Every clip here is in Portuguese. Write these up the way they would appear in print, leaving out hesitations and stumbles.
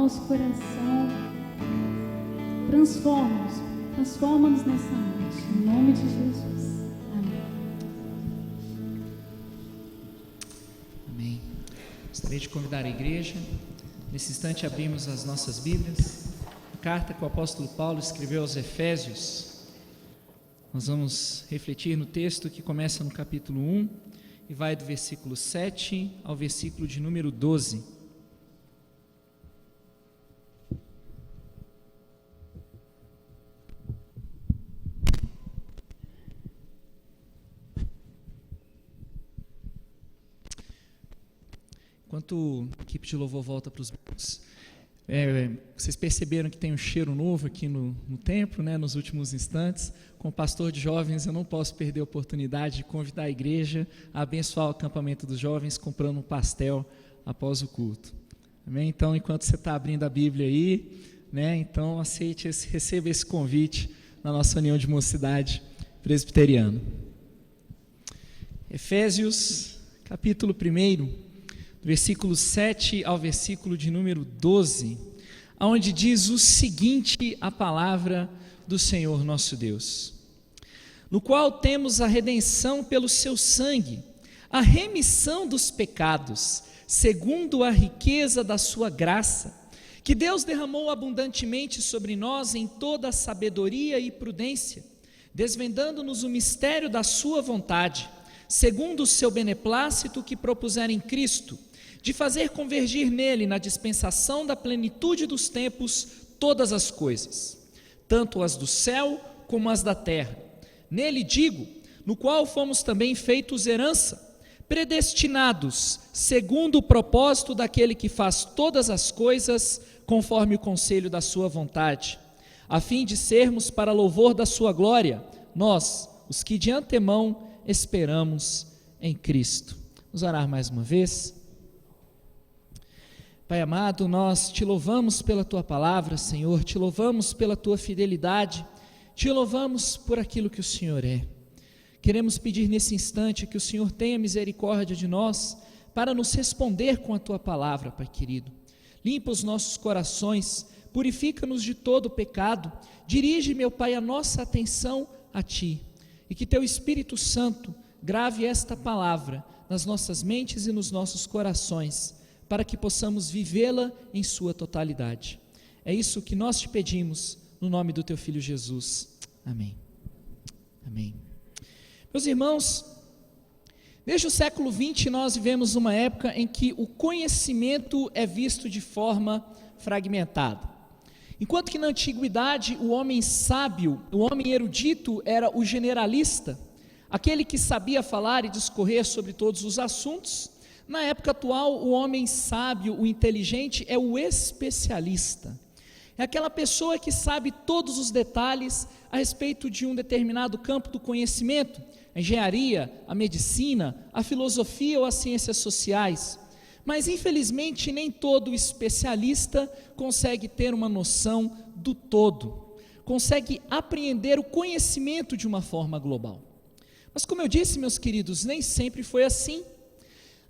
nosso coração. Transforma-nos nessa noite, em nome de Jesus. Amém. Amém. Gostaria de convidar a igreja. Nesse instante abrimos as nossas Bíblias. A carta que o apóstolo Paulo escreveu aos Efésios. Nós vamos refletir no texto que começa no capítulo 1 e vai do versículo 7 ao versículo de número 12. Enquanto a equipe de louvor volta para os bancos, vocês perceberam que tem um cheiro novo aqui no templo, né, nos últimos instantes. Como pastor de jovens, eu não posso perder a oportunidade de convidar a igreja a abençoar o acampamento dos jovens comprando um pastel após o culto. Amém? Então, enquanto você está abrindo a Bíblia aí, né, então receba esse convite na nossa união de mocidade presbiteriana. Efésios, capítulo 1, versículo 7 ao versículo de número 12, onde diz o seguinte a palavra do Senhor nosso Deus: no qual temos a redenção pelo seu sangue, a remissão dos pecados, segundo a riqueza da sua graça, que Deus derramou abundantemente sobre nós em toda a sabedoria e prudência, desvendando-nos o mistério da sua vontade, segundo o seu beneplácito que propusera em Cristo, de fazer convergir nele, na dispensação da plenitude dos tempos, todas as coisas, tanto as do céu como as da terra. Nele digo, no qual fomos também feitos herança, predestinados, segundo o propósito daquele que faz todas as coisas, conforme o conselho da sua vontade, a fim de sermos para louvor da sua glória, nós, os que de antemão esperamos em Cristo. Vamos orar mais uma vez. Pai amado, nós te louvamos pela tua palavra, Senhor, te louvamos pela tua fidelidade, te louvamos por aquilo que o Senhor é. Queremos pedir nesse instante que o Senhor tenha misericórdia de nós, para nos responder com a tua palavra, Pai querido. Limpa os nossos corações, purifica-nos de todo o pecado, dirige, meu Pai, a nossa atenção a ti, e que teu Espírito Santo grave esta palavra nas nossas mentes e nos nossos corações, para que possamos vivê-la em sua totalidade. É isso que nós te pedimos, no nome do teu Filho Jesus. Amém. Amém. Meus irmãos, desde o século XX nós vivemos uma época em que o conhecimento é visto de forma fragmentada. Enquanto que na antiguidade o homem sábio, o homem erudito era o generalista, aquele que sabia falar e discorrer sobre todos os assuntos, na época atual, o homem sábio, o inteligente, é o especialista. É aquela pessoa que sabe todos os detalhes a respeito de um determinado campo do conhecimento, a engenharia, a medicina, a filosofia ou as ciências sociais. Mas, infelizmente, nem todo especialista consegue ter uma noção do todo, consegue apreender o conhecimento de uma forma global. Mas, como eu disse, meus queridos, nem sempre foi assim.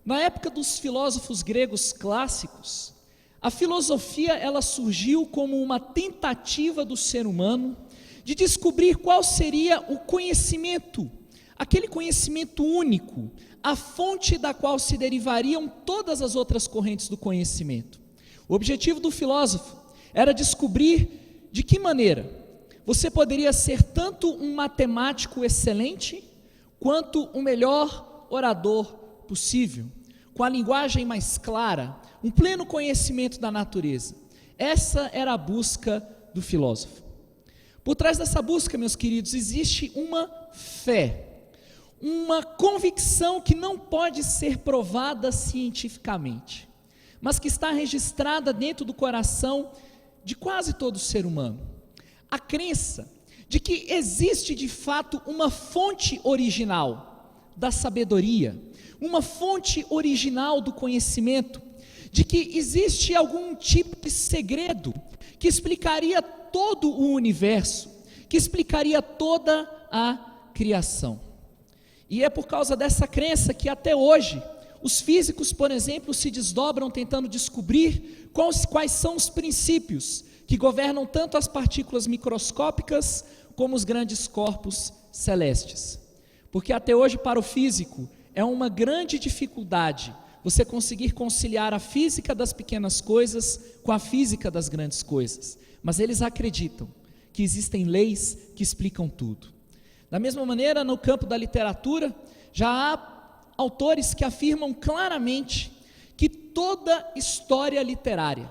Na época dos filósofos gregos clássicos, a filosofia ela surgiu como uma tentativa do ser humano de descobrir qual seria o conhecimento, aquele conhecimento único, a fonte da qual se derivariam todas as outras correntes do conhecimento. O objetivo do filósofo era descobrir de que maneira você poderia ser tanto um matemático excelente, quanto o melhor orador possível, com a linguagem mais clara, um pleno conhecimento da natureza. Essa era a busca do filósofo. Por trás dessa busca, meus queridos, existe uma fé, uma convicção que não pode ser provada cientificamente, mas que está registrada dentro do coração de quase todo ser humano. A crença de que existe de fato uma fonte original da sabedoria, uma fonte original do conhecimento, de que existe algum tipo de segredo que explicaria todo o universo, que explicaria toda a criação. E é por causa dessa crença que até hoje os físicos, por exemplo, se desdobram tentando descobrir quais são os princípios que governam tanto as partículas microscópicas como os grandes corpos celestes. Porque até hoje, para o físico, é uma grande dificuldade você conseguir conciliar a física das pequenas coisas com a física das grandes coisas. Mas eles acreditam que existem leis que explicam tudo. Da mesma maneira, no campo da literatura, já há autores que afirmam claramente que toda história literária,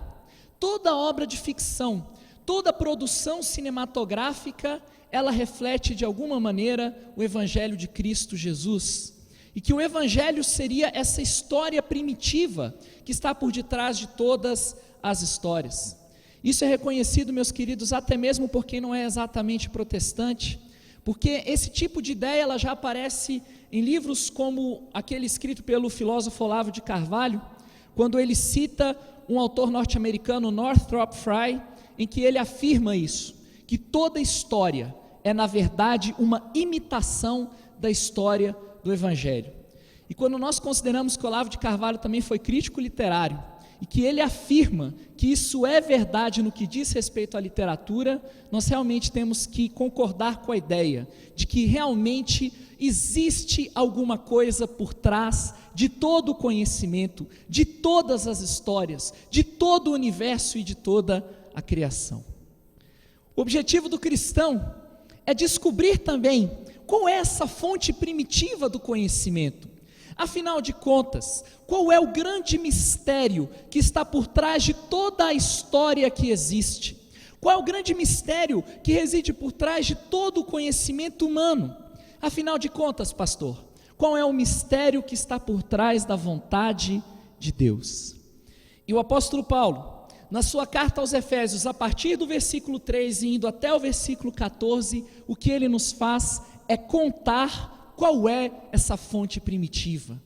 toda obra de ficção, toda produção cinematográfica, ela reflete de alguma maneira o Evangelho de Cristo Jesus, e que o Evangelho seria essa história primitiva que está por detrás de todas as histórias. Isso é reconhecido, meus queridos, até mesmo por quem não é exatamente protestante, porque esse tipo de ideia ela já aparece em livros como aquele escrito pelo filósofo Olavo de Carvalho, quando ele cita um autor norte-americano, Northrop Frye, em que ele afirma isso, que toda história é na verdade uma imitação da história do Evangelho. E quando nós consideramos que Olavo de Carvalho também foi crítico literário, e que ele afirma que isso é verdade no que diz respeito à literatura, nós realmente temos que concordar com a ideia de que realmente existe alguma coisa por trás de todo o conhecimento, de todas as histórias, de todo o universo e de toda a criação. O objetivo do cristão é descobrir também qual é essa fonte primitiva do conhecimento. Afinal de contas, qual é o grande mistério que está por trás de toda a história que existe? Qual é o grande mistério que reside por trás de todo o conhecimento humano? Afinal de contas, pastor, qual é o mistério que está por trás da vontade de Deus? E o apóstolo Paulo, na sua carta aos Efésios, a partir do versículo 3 e indo até o versículo 14, o que ele nos faz é contar qual é essa fonte primitiva,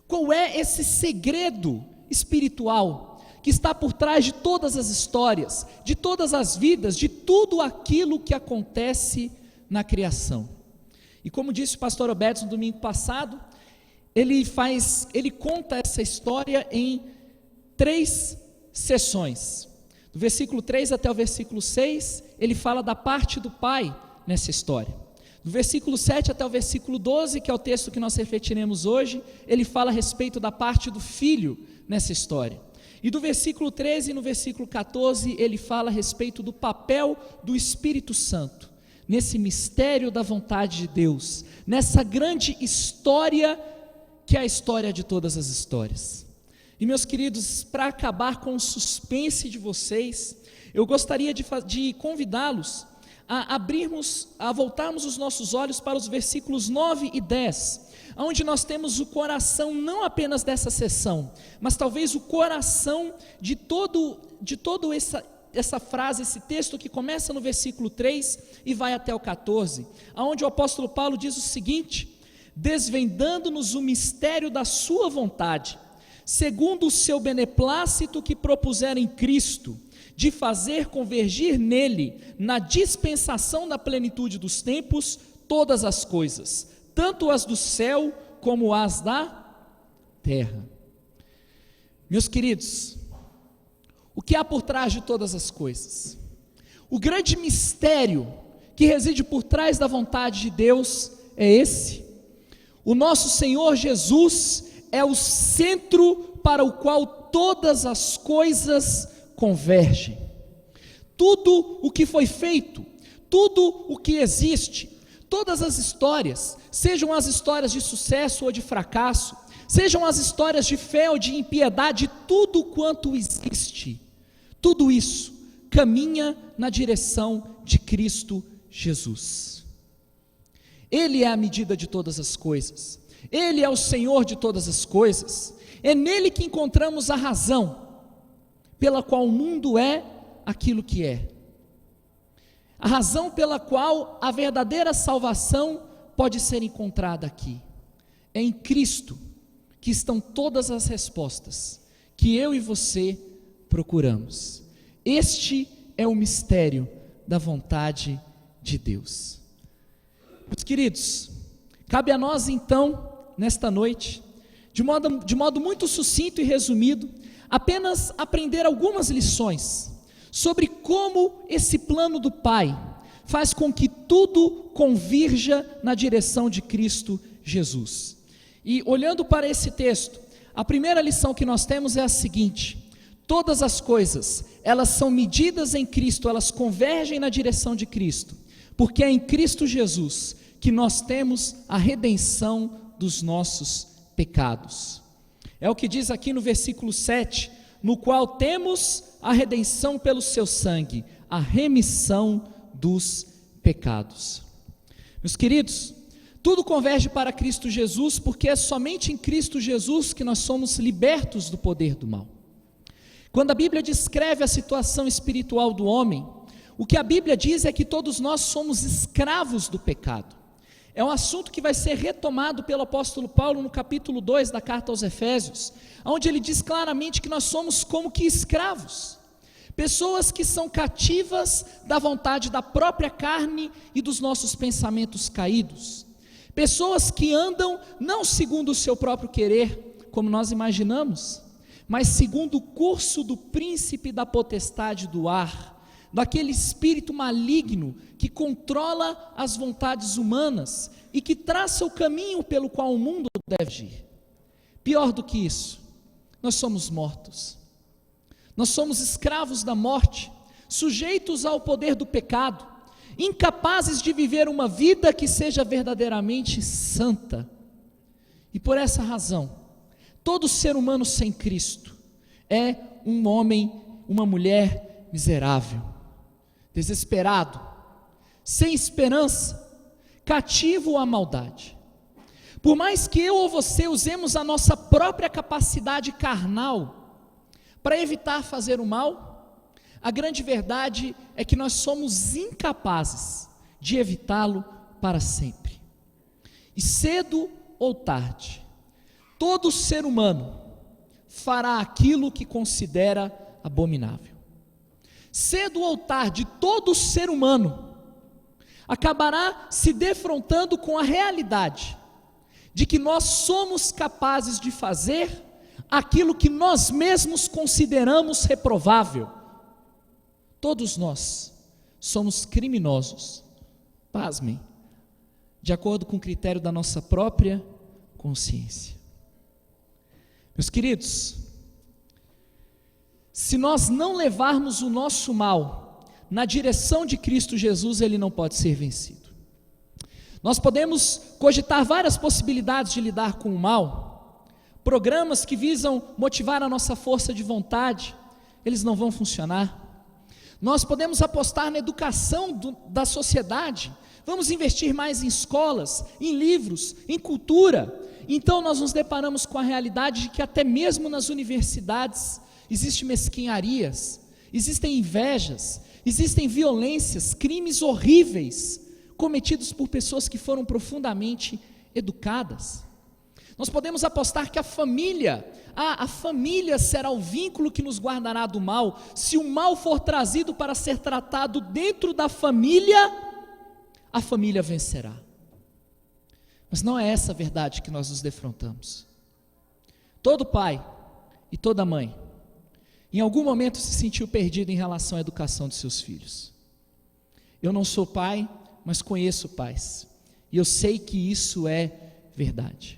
qual é esse segredo espiritual que está por trás de todas as histórias, de todas as vidas, de tudo aquilo que acontece na criação. E como disse o pastor Obedes no domingo passado, ele conta essa história em 3 sessões. Do versículo 3 até o versículo 6, ele fala da parte do pai nessa história. Do versículo 7 até o versículo 12, que é o texto que nós refletiremos hoje, ele fala a respeito da parte do filho nessa história. E do versículo 13 no versículo 14, ele fala a respeito do papel do Espírito Santo, nesse mistério da vontade de Deus, nessa grande história que é a história de todas as histórias. E meus queridos, para acabar com o suspense de vocês, eu gostaria de convidá-los a voltarmos os nossos olhos para os versículos 9 e 10, onde nós temos o coração não apenas dessa sessão, mas talvez o coração de todo essa frase, esse texto que começa no versículo 3 e vai até o 14, onde o apóstolo Paulo diz o seguinte: desvendando-nos o mistério da sua vontade, segundo o seu beneplácito que propusera em Cristo, de fazer convergir nele, na dispensação da plenitude dos tempos, todas as coisas, tanto as do céu como as da terra. Meus queridos, o que há por trás de todas as coisas? O grande mistério que reside por trás da vontade de Deus é esse: o nosso Senhor Jesus é o centro para o qual todas as coisas convergem. Tudo o que foi feito, tudo o que existe, todas as histórias, sejam as histórias de sucesso ou de fracasso, sejam as histórias de fé ou de impiedade, tudo quanto existe, tudo isso caminha na direção de Cristo Jesus. Ele é a medida de todas as coisas, Ele é o Senhor de todas as coisas, é nele que encontramos a razão pela qual o mundo é aquilo que é, a razão pela qual a verdadeira salvação pode ser encontrada aqui. É em Cristo que estão todas as respostas que eu e você procuramos. Este é o mistério da vontade de Deus. Meus queridos, cabe a nós então, nesta noite, de modo muito sucinto e resumido, apenas aprender algumas lições sobre como esse plano do Pai faz com que tudo convirja na direção de Cristo Jesus. E olhando para esse texto, a primeira lição que nós temos é a seguinte: todas as coisas, elas são medidas em Cristo, elas convergem na direção de Cristo, porque é em Cristo Jesus que nós temos a redenção dos nossos pecados. É o que diz aqui no versículo 7, no qual temos a redenção pelo seu sangue, a remissão dos pecados. Meus queridos, tudo converge para Cristo Jesus, porque é somente em Cristo Jesus que nós somos libertos do poder do mal. Quando a Bíblia descreve a situação espiritual do homem, o que a Bíblia diz é que todos nós somos escravos do pecado. É um assunto que vai ser retomado pelo apóstolo Paulo no capítulo 2 da carta aos Efésios, onde ele diz claramente que nós somos como que escravos, pessoas que são cativas da vontade da própria carne e dos nossos pensamentos caídos, pessoas que andam não segundo o seu próprio querer, como nós imaginamos, mas segundo o curso do príncipe da potestade do ar, daquele espírito maligno que controla as vontades humanas e que traça o caminho pelo qual o mundo deve agir. Pior do que isso, nós somos mortos, nós somos escravos da morte, sujeitos ao poder do pecado, incapazes de viver uma vida que seja verdadeiramente santa. E por essa razão, todo ser humano sem Cristo é um homem, uma mulher miserável, desesperado, sem esperança, cativo à maldade. Por mais que eu ou você usemos a nossa própria capacidade carnal para evitar fazer o mal, a grande verdade é que nós somos incapazes de evitá-lo para sempre. E cedo ou tarde, todo ser humano fará aquilo que considera abominável. Cedo ou tarde, todo ser humano acabará se defrontando com a realidade de que nós somos capazes de fazer aquilo que nós mesmos consideramos reprovável. Todos nós somos criminosos, pasmem, de acordo com o critério da nossa própria consciência. Meus queridos, se nós não levarmos o nosso mal na direção de Cristo Jesus, ele não pode ser vencido. Nós podemos cogitar várias possibilidades de lidar com o mal, programas que visam motivar a nossa força de vontade, eles não vão funcionar. Nós podemos apostar na educação da sociedade, vamos investir mais em escolas, em livros, em cultura. Então nós nos deparamos com a realidade de que até mesmo nas universidades existem mesquinharias, existem invejas, existem violências, crimes horríveis cometidos por pessoas que foram profundamente educadas. Nós podemos apostar que a família será o vínculo que nos guardará do mal. Se o mal for trazido para ser tratado dentro da família, a família vencerá. Mas não é essa a verdade que nós nos defrontamos. Todo pai e toda mãe, em algum momento se sentiu perdido em relação à educação de seus filhos. Eu não sou pai, mas conheço pais, e eu sei que isso é verdade.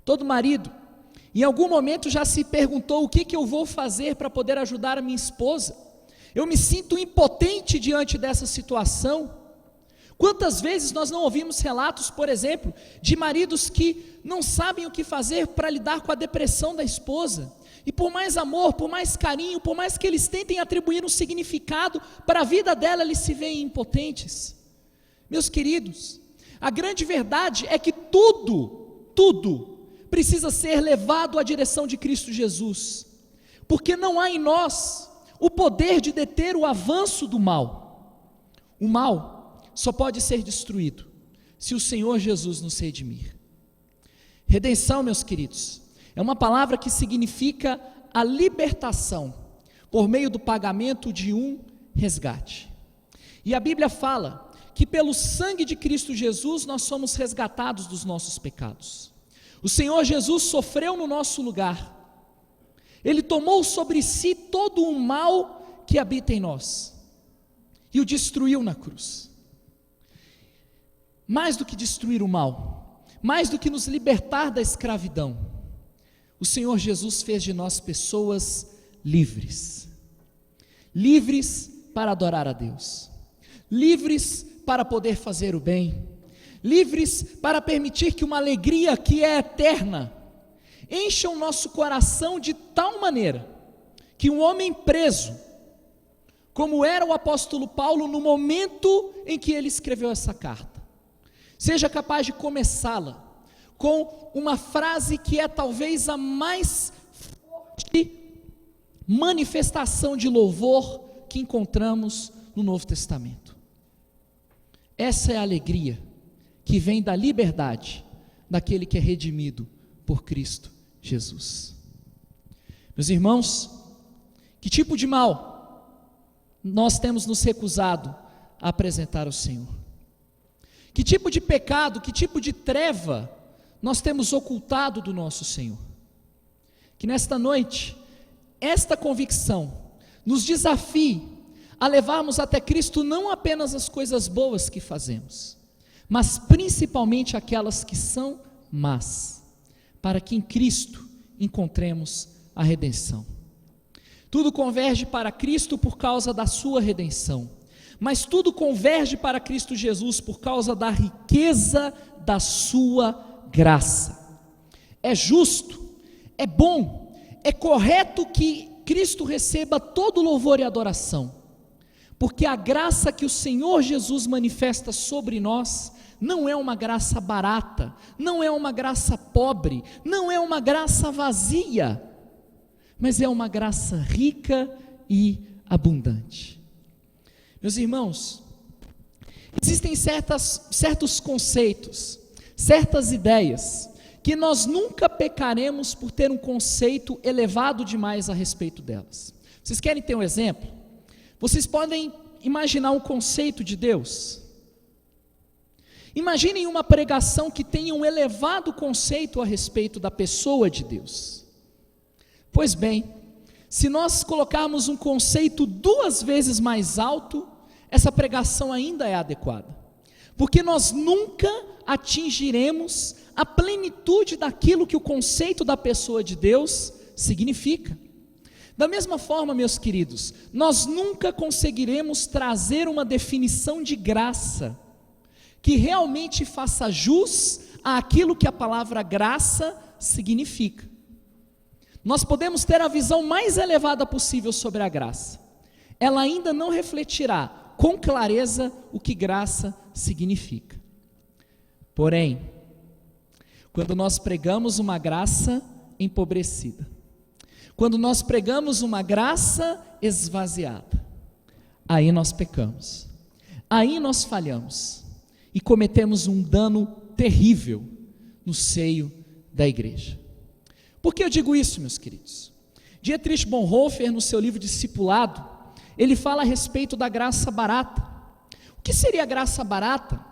Todo marido, em algum momento já se perguntou: o que eu vou fazer para poder ajudar a minha esposa? Eu me sinto impotente diante dessa situação. Quantas vezes nós não ouvimos relatos, por exemplo, de maridos que não sabem o que fazer para lidar com a depressão da esposa, e por mais amor, por mais carinho, por mais que eles tentem atribuir um significado para a vida dela, eles se veem impotentes. Meus queridos, a grande verdade é que tudo precisa ser levado à direção de Cristo Jesus, porque não há em nós o poder de deter o avanço do mal. O mal só pode ser destruído se o Senhor Jesus nos redimir. Redenção, meus queridos, é uma palavra que significa a libertação por meio do pagamento de um resgate. E a Bíblia fala que pelo sangue de Cristo Jesus nós somos resgatados dos nossos pecados. O Senhor Jesus sofreu no nosso lugar. Ele tomou sobre si todo o mal que habita em nós e o destruiu na cruz. Mais do que destruir o mal, mais do que nos libertar da escravidão, o Senhor Jesus fez de nós pessoas livres. Livres para adorar a Deus, livres para poder fazer o bem, livres para permitir que uma alegria que é eterna encha o nosso coração de tal maneira que um homem preso, como era o apóstolo Paulo no momento em que ele escreveu essa carta, seja capaz de começá-la com uma frase que é talvez a mais forte manifestação de louvor que encontramos no Novo Testamento. Essa é a alegria que vem da liberdade daquele que é redimido por Cristo Jesus. Meus irmãos, que tipo de mal nós temos nos recusado a apresentar ao Senhor? Que tipo de pecado, que tipo de treva nós temos ocultado do nosso Senhor? Que nesta noite, esta convicção nos desafie a levarmos até Cristo não apenas as coisas boas que fazemos, mas principalmente aquelas que são más, para que em Cristo encontremos a redenção. Tudo converge para Cristo por causa da sua redenção, mas tudo converge para Cristo Jesus por causa da riqueza da sua graça. É justo, é bom, é correto que Cristo receba todo louvor e adoração, porque a graça que o Senhor Jesus manifesta sobre nós não é uma graça barata, não é uma graça pobre, não é uma graça vazia, mas é uma graça rica e abundante. Meus irmãos, existem certos conceitos, certas ideias, que nós nunca pecaremos por ter um conceito elevado demais a respeito delas. Vocês querem ter um exemplo? Vocês podem imaginar um conceito de Deus. Imaginem uma pregação que tenha um elevado conceito a respeito da pessoa de Deus. Pois bem, se nós colocarmos um conceito 2 vezes mais alto, essa pregação ainda é adequada, porque nós nunca atingiremos a plenitude daquilo que o conceito da pessoa de Deus significa. Da mesma forma, meus queridos, nós nunca conseguiremos trazer uma definição de graça que realmente faça jus àquilo que a palavra graça significa. Nós podemos ter a visão mais elevada possível sobre a graça, ela ainda não refletirá com clareza o que graça significa. Porém, quando nós pregamos uma graça empobrecida, quando nós pregamos uma graça esvaziada, aí nós pecamos, aí nós falhamos e cometemos um dano terrível no seio da igreja. Por que eu digo isso, meus queridos? Dietrich Bonhoeffer, no seu livro Discipulado, ele fala a respeito da graça barata. O que seria a graça barata?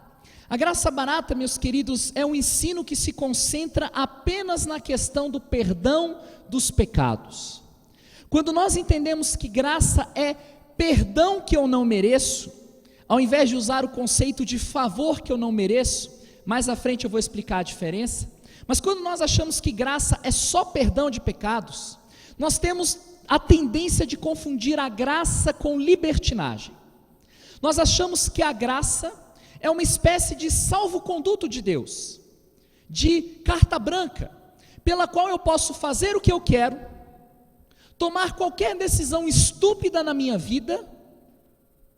A graça barata, meus queridos, é um ensino que se concentra apenas na questão do perdão dos pecados. Quando nós entendemos que graça é perdão que eu não mereço, ao invés de usar o conceito de favor que eu não mereço, mais à frente eu vou explicar a diferença, mas quando nós achamos que graça é só perdão de pecados, nós temos a tendência de confundir a graça com libertinagem. Nós achamos que a graça é uma espécie de salvo-conduto de Deus, de carta branca, pela qual eu posso fazer o que eu quero, tomar qualquer decisão estúpida na minha vida,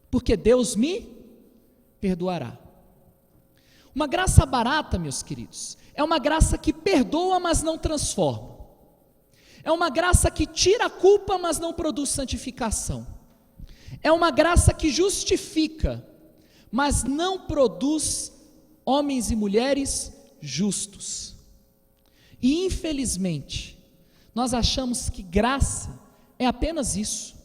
porque Deus me perdoará. Uma graça barata, meus queridos, é uma graça que perdoa, mas não transforma. É uma graça que tira a culpa, mas não produz santificação. É uma graça que justifica, mas não produz homens e mulheres justos. E infelizmente, nós achamos que graça é apenas isso.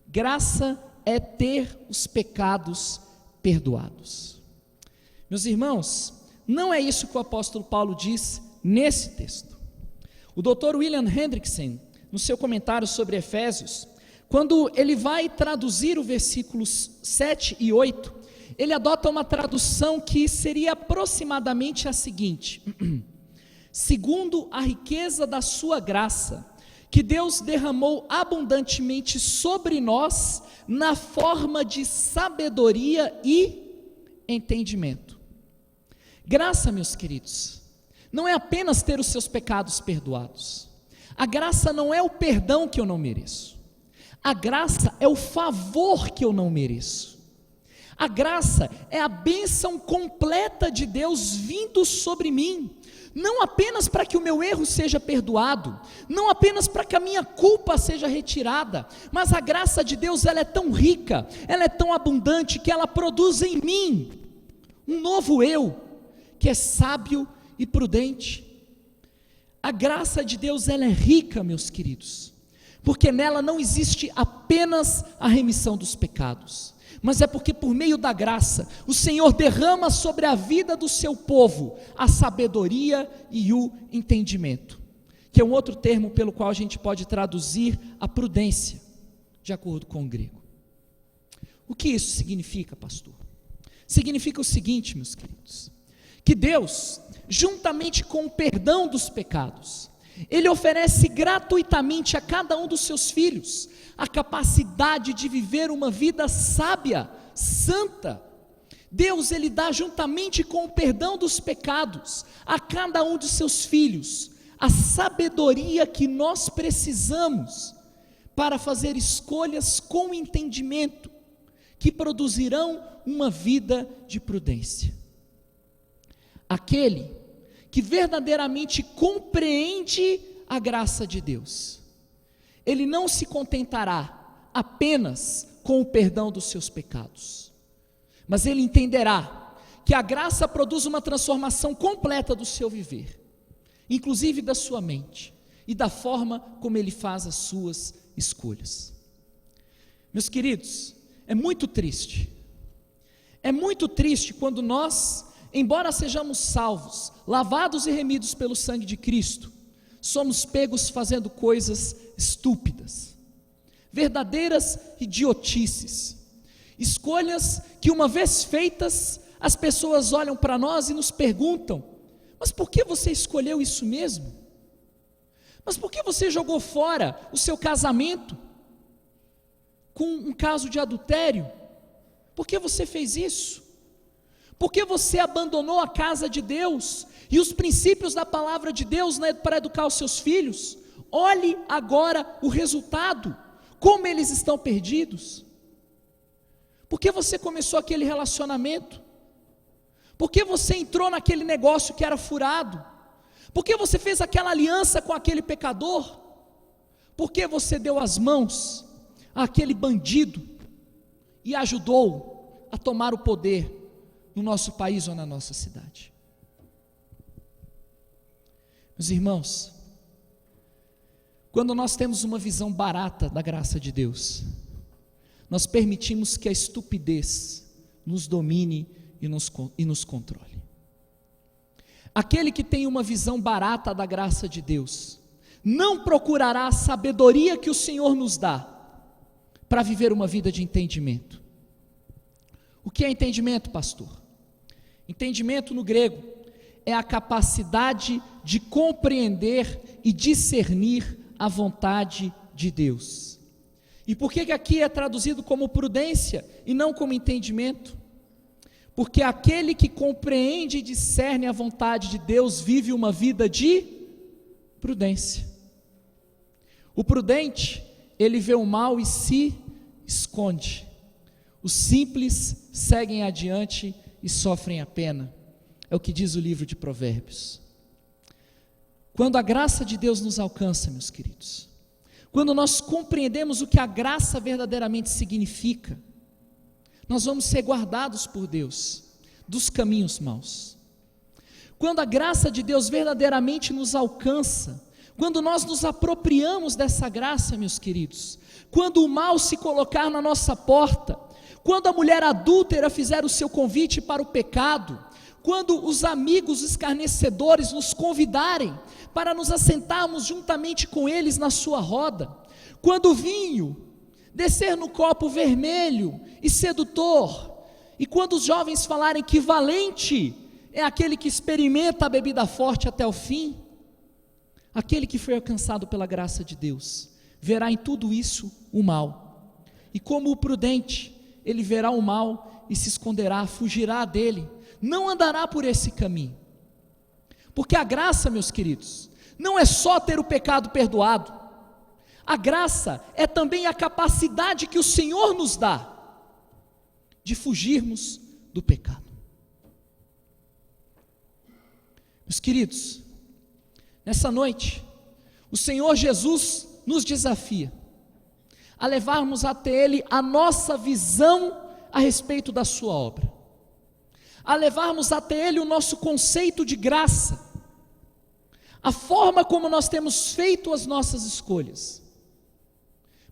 Graça é ter os pecados perdoados. Meus irmãos, não é isso que o apóstolo Paulo diz nesse texto. O Dr. William Hendrickson, no seu comentário sobre Efésios, quando ele vai traduzir o versículos 7 e 8, ele adota uma tradução que seria aproximadamente a seguinte: segundo a riqueza da sua graça, que Deus derramou abundantemente sobre nós, na forma de sabedoria e entendimento. Graça, meus queridos, não é apenas ter os seus pecados perdoados. A graça não é o perdão que eu não mereço. A graça é o favor que eu não mereço. A graça é a bênção completa de Deus vindo sobre mim, não apenas para que o meu erro seja perdoado, não apenas para que a minha culpa seja retirada, mas a graça de Deus, ela é tão rica, ela é tão abundante, que ela produz em mim um novo eu, que é sábio e prudente. A graça de Deus, ela é rica, meus queridos, porque nela não existe apenas a remissão dos pecados, mas é porque por meio da graça, o Senhor derrama sobre a vida do seu povo a sabedoria e o entendimento, que é um outro termo pelo qual a gente pode traduzir a prudência, de acordo com o grego. O que isso significa, pastor? Significa o seguinte, meus queridos, que Deus, juntamente com o perdão dos pecados, Ele oferece gratuitamente a cada um dos seus filhos a capacidade de viver uma vida sábia, santa. Deus, Ele dá juntamente com o perdão dos pecados a cada um de seus filhos a sabedoria que nós precisamos para fazer escolhas com entendimento, que produzirão uma vida de prudência. Aquele que verdadeiramente compreende a graça de Deus, ele não se contentará apenas com o perdão dos seus pecados, mas ele entenderá que a graça produz uma transformação completa do seu viver, inclusive da sua mente e da forma como ele faz as suas escolhas. Meus queridos, é muito triste quando nós, embora sejamos salvos, lavados e remidos pelo sangue de Cristo, somos pegos fazendo coisas estúpidas, verdadeiras idiotices, escolhas que, uma vez feitas, as pessoas olham para nós e nos perguntam: mas por que você escolheu isso mesmo? Mas por que você jogou fora o seu casamento com um caso de adultério? Por que você fez isso? Por que você abandonou a casa de Deus e os princípios da palavra de Deus para educar os seus filhos? Olhe agora o resultado, como eles estão perdidos. Por que você começou aquele relacionamento? Por que você entrou naquele negócio que era furado? Por que você fez aquela aliança com aquele pecador? Por que você deu as mãos àquele bandido e ajudou a tomar o poder no nosso país ou na nossa cidade? Meus irmãos, quando nós temos uma visão barata da graça de Deus, nós permitimos que a estupidez nos domine e nos controle. Aquele que tem uma visão barata da graça de Deus, não procurará a sabedoria que o Senhor nos dá, para viver uma vida de entendimento. O que é entendimento, pastor? Entendimento no grego é a capacidade de compreender e discernir a vontade de Deus. E por que aqui é traduzido como prudência e não como entendimento? Porque aquele que compreende e discerne a vontade de Deus vive uma vida de prudência. O prudente, ele vê o mal e se esconde. Os simples seguem adiante e sofrem a pena. É o que diz o livro de Provérbios. Quando a graça de Deus nos alcança, meus queridos, quando nós compreendemos o que a graça verdadeiramente significa, nós vamos ser guardados por Deus dos caminhos maus. Quando a graça de Deus verdadeiramente nos alcança, quando nós nos apropriamos dessa graça, meus queridos, quando o mal se colocar na nossa porta, quando a mulher adúltera fizer o seu convite para o pecado, quando os amigos escarnecedores nos convidarem para nos assentarmos juntamente com eles na sua roda, quando o vinho descer no copo vermelho e sedutor, e quando os jovens falarem que valente é aquele que experimenta a bebida forte até o fim, aquele que foi alcançado pela graça de Deus, verá em tudo isso o mal, e como o prudente, ele verá o mal e se esconderá, fugirá dele, não andará por esse caminho, porque a graça, meus queridos, não é só ter o pecado perdoado, a graça é também a capacidade que o Senhor nos dá, de fugirmos do pecado. Meus queridos, nessa noite, o Senhor Jesus nos desafia a levarmos até Ele a nossa visão a respeito da sua obra, a levarmos até Ele o nosso conceito de graça, a forma como nós temos feito as nossas escolhas,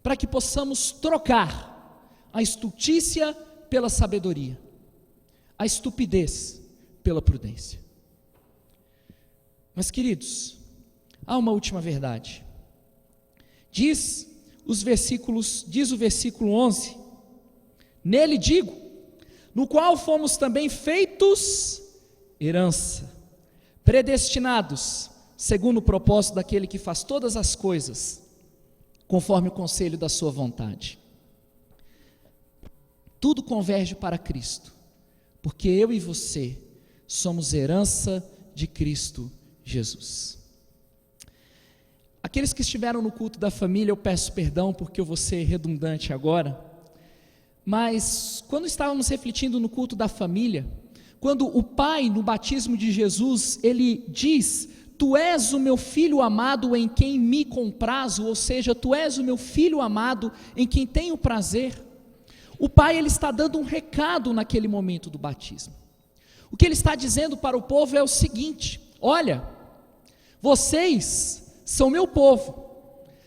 para que possamos trocar a estultícia pela sabedoria, a estupidez pela prudência. Mas, queridos, há uma última verdade. Diz o versículo 11: nele digo, no qual fomos também feitos herança, predestinados, segundo o propósito daquele que faz todas as coisas, conforme o conselho da sua vontade. Tudo converge para Cristo, porque eu e você somos herança de Cristo Jesus. Aqueles que estiveram no culto da família, eu peço perdão porque eu vou ser redundante agora, mas quando estávamos refletindo no culto da família, quando o pai no batismo de Jesus, ele diz: tu és o meu filho amado em quem me comprazo, ou seja, tu és o meu filho amado em quem tenho prazer. O pai, ele está dando um recado naquele momento do batismo. O que ele está dizendo para o povo é o seguinte: olha, vocês são meu povo,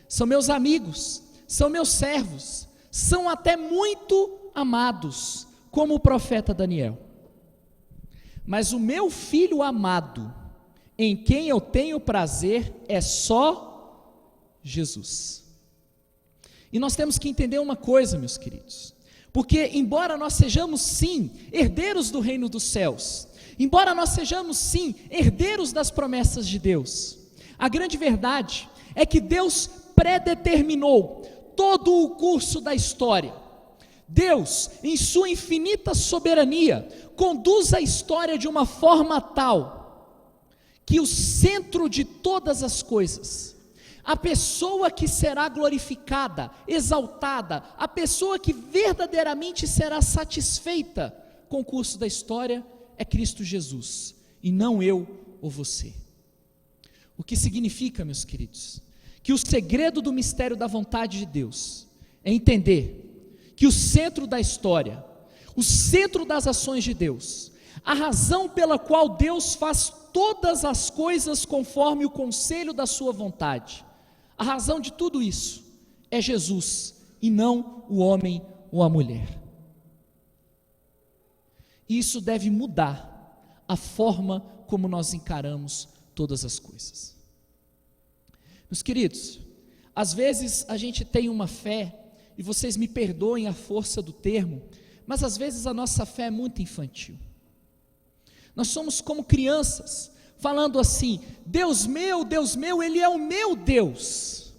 são meus amigos, são meus servos, são até muito amados, como o profeta Daniel. Mas o meu filho amado, em quem eu tenho prazer, é só Jesus. E nós temos que entender uma coisa, meus queridos, porque embora nós sejamos sim herdeiros do reino dos céus, embora nós sejamos sim herdeiros das promessas de Deus, a grande verdade é que Deus predeterminou todo o curso da história. Deus, em sua infinita soberania, conduz a história de uma forma tal que o centro de todas as coisas, a pessoa que será glorificada, exaltada, a pessoa que verdadeiramente será satisfeita com o curso da história é Cristo Jesus, e não eu ou você. O que significa, meus queridos, que o segredo do mistério da vontade de Deus é entender que o centro da história, o centro das ações de Deus, a razão pela qual Deus faz todas as coisas conforme o conselho da sua vontade, a razão de tudo isso é Jesus e não o homem ou a mulher. Isso deve mudar a forma como nós encaramos todas as coisas. Meus queridos, às vezes a gente tem uma fé, e vocês me perdoem a força do termo, mas às vezes a nossa fé é muito infantil. Nós somos como crianças, falando assim: Deus meu, Ele é o meu Deus,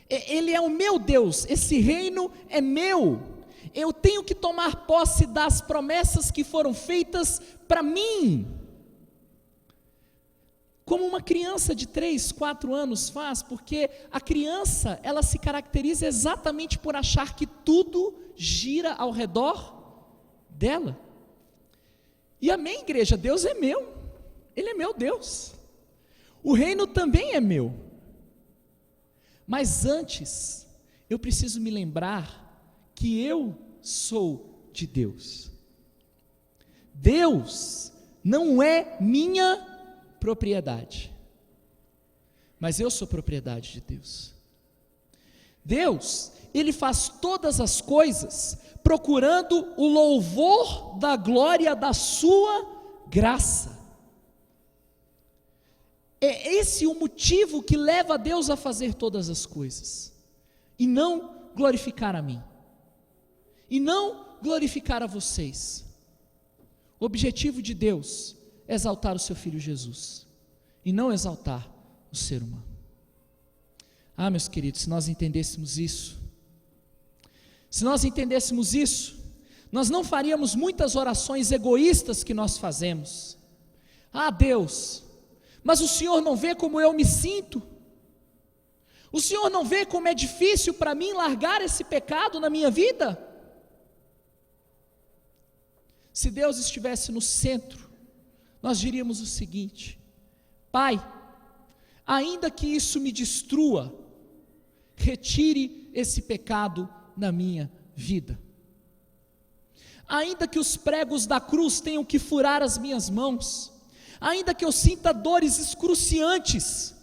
Ele é o meu Deus, esse reino é meu, eu tenho que tomar posse das promessas que foram feitas para mim, como uma criança de 3, 4 anos faz, porque a criança, ela se caracteriza exatamente por achar que tudo gira ao redor dela. E amém, igreja, Deus é meu, Ele é meu Deus, o reino também é meu, mas antes, eu preciso me lembrar que eu sou de Deus. Deus não é minha propriedade, mas eu sou propriedade de Deus. Deus, Ele faz todas as coisas procurando o louvor da glória da sua graça. É esse o motivo que leva Deus a fazer todas as coisas, e não glorificar a mim, e não glorificar a vocês. O objetivo de Deus é exaltar o seu Filho Jesus, e não exaltar o ser humano. Meus queridos, se nós entendêssemos isso, nós não faríamos muitas orações egoístas que nós fazemos. Deus, mas o Senhor não vê como eu me sinto? O Senhor não vê como é difícil para mim largar esse pecado na minha vida? Se Deus estivesse no centro, nós diríamos o seguinte: Pai, ainda que isso me destrua, retire esse pecado da minha vida. Ainda que os pregos da cruz tenham que furar as minhas mãos, ainda que eu sinta dores excruciantes,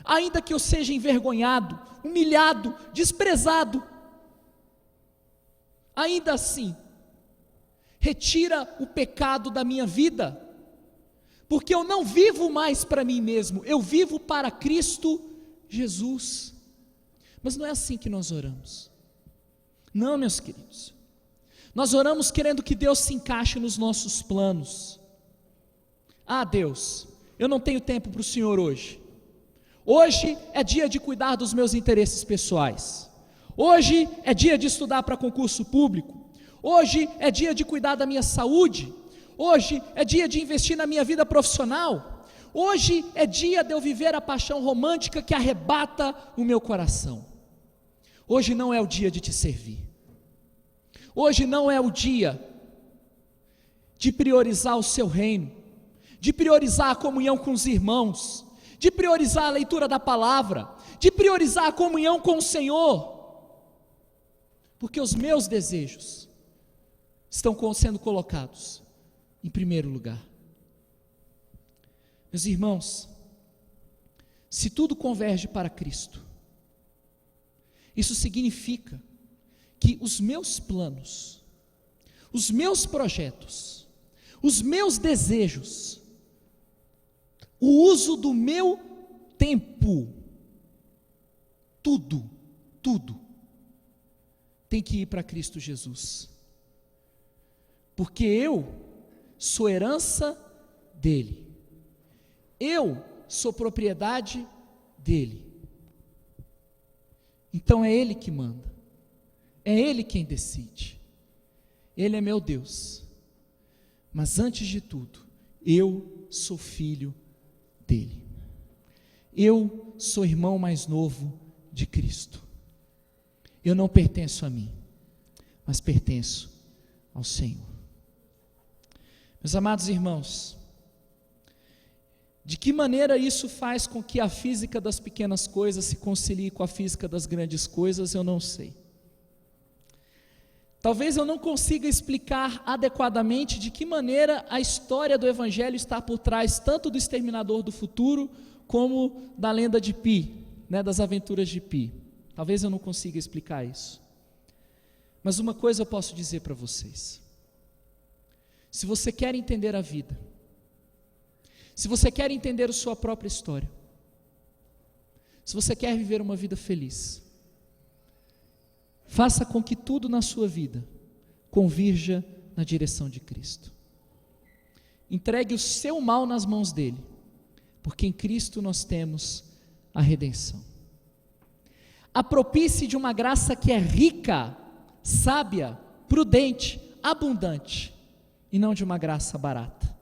ainda que eu seja envergonhado, humilhado, desprezado, ainda assim, retira o pecado da minha vida, porque eu não vivo mais para mim mesmo, eu vivo para Cristo Jesus. Mas não é assim que nós oramos. Não, meus queridos. Nós oramos querendo que Deus se encaixe nos nossos planos. Deus, eu não tenho tempo para o Senhor hoje. Hoje é dia de cuidar dos meus interesses pessoais. Hoje é dia de estudar para concurso público. Hoje é dia de cuidar da minha saúde. Hoje é dia de investir na minha vida profissional. Hoje é dia de eu viver a paixão romântica que arrebata o meu coração. Hoje não é o dia de te servir. Hoje não é o dia de priorizar o seu reino, de priorizar a comunhão com os irmãos, de priorizar a leitura da palavra, de priorizar a comunhão com o Senhor, porque os meus desejos estão sendo colocados em primeiro lugar. Meus irmãos, se tudo converge para Cristo, isso significa que os meus planos, os meus projetos, os meus desejos, o uso do meu tempo, tudo tem que ir para Cristo Jesus, porque eu sou herança dele, eu sou propriedade dele. Então é Ele que manda, é Ele quem decide, Ele é meu Deus, mas antes de tudo, eu sou filho dele, eu sou irmão mais novo de Cristo, eu não pertenço a mim, mas pertenço ao Senhor. Meus amados irmãos, de que maneira isso faz com que a física das pequenas coisas se concilie com a física das grandes coisas, eu não sei. Talvez eu não consiga explicar adequadamente de que maneira a história do Evangelho está por trás tanto do Exterminador do Futuro, como da lenda de Pi, das aventuras de Pi. Talvez eu não consiga explicar isso. Mas uma coisa eu posso dizer para vocês: se você quer entender a vida, se você quer entender a sua própria história, se você quer viver uma vida feliz, faça com que tudo na sua vida convirja na direção de Cristo. Entregue o seu mal nas mãos dele, porque em Cristo nós temos a redenção. Apropie-se de uma graça que é rica, sábia, prudente, abundante, e não de uma graça barata.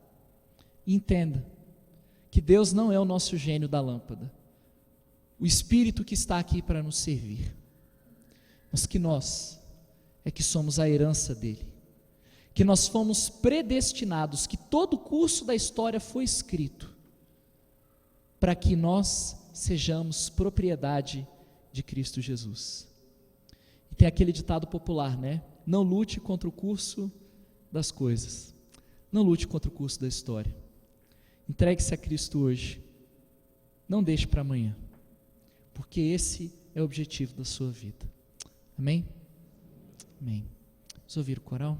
E entenda que Deus não é o nosso gênio da lâmpada, o Espírito que está aqui para nos servir, mas que nós é que somos a herança dele, que nós fomos predestinados, que todo o curso da história foi escrito para que nós sejamos propriedade de Cristo Jesus. E tem aquele ditado popular, não lute contra o curso das coisas, não lute contra o curso da história. Entregue-se a Cristo hoje, não deixe para amanhã, porque esse é o objetivo da sua vida. Amém? Amém. Vamos ouvir o coral?